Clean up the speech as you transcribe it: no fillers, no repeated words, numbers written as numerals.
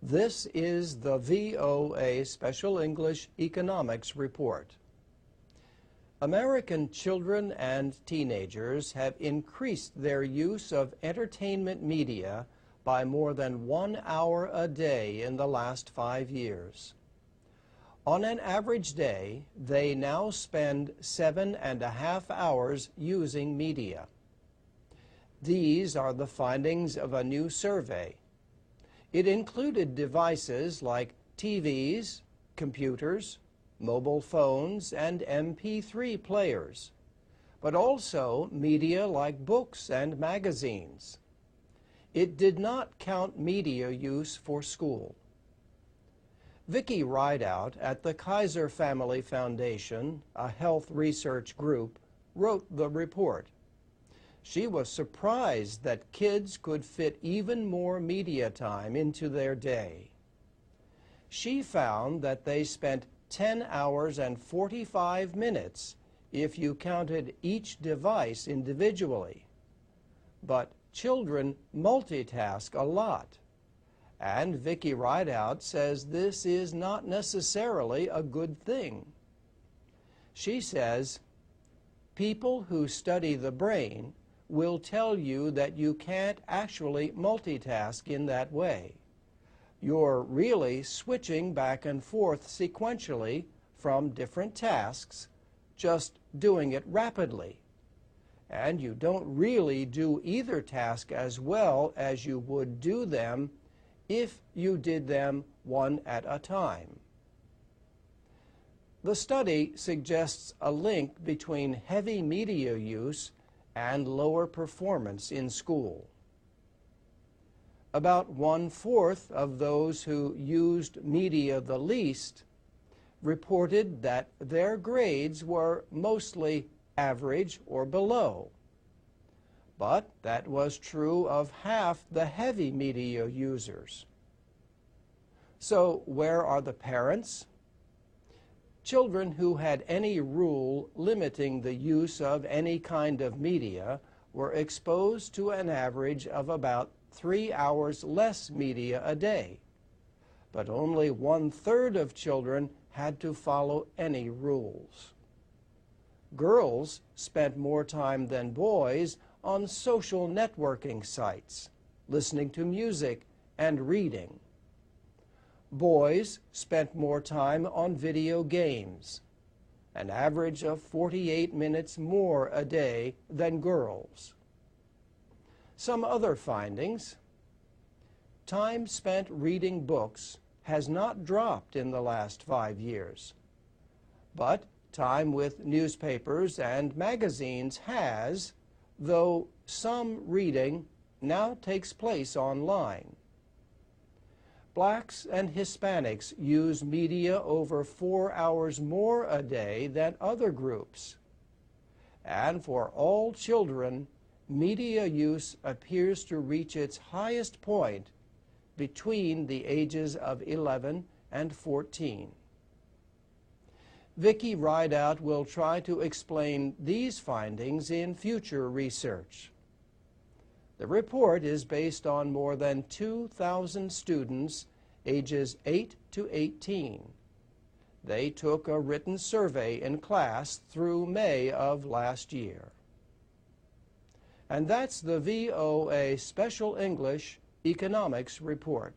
This is the VOA Special English Economics Report. American children and teenagers have increased their use of entertainment media by more than 1 hour a day in the last 5 years. On an average day, they now spend 7.5 hours using media. These are the findings of a new survey. It included devices like TVs, computers, mobile phones, and MP3 players, but also media like books and magazines. It did not count media use for school. Vicki Rideout at the Kaiser Family Foundation, a health research group, wrote the report. She was surprised that kids could fit even more media time into their day. She found that they spent 10 hours and 45 minutes if you counted each device individually. But children multitask a lot, and Vicki Rideout says this is not necessarily a good thing. She says, people who study the brain will tell you that you can't actually multitask in that way. You're really switching back and forth sequentially from different tasks, just doing it rapidly. And you don't really do either task as well as you would do them if you did them one at a time. The study suggests a link between heavy media use and lower performance in school. About 1/4 of those who used media the least reported that their grades were mostly average or below. But that was true of half the heavy media users. So where are the parents? Children who had any rule limiting the use of any kind of media were exposed to an average of about 3 hours less media a day. But only 1/3 of children had to follow any rules. Girls spent more time than boys on social networking sites, listening to music and reading. Boys spent more time on video games, an average of 48 minutes more a day than girls. Some other findings. Time spent reading books has not dropped in the last 5 years, but time with newspapers and magazines has, though some reading now takes place online. Blacks and Hispanics use media over 4 hours more a day than other groups. And for all children, media use appears to reach its highest point between the ages of 11 and 14. Vicki Rideout will try to explain these findings in future research. The report is based on more than 2,000 students ages 8 to 18. They took a written survey in class through May of last year. And that's the VOA Special English Economics Report.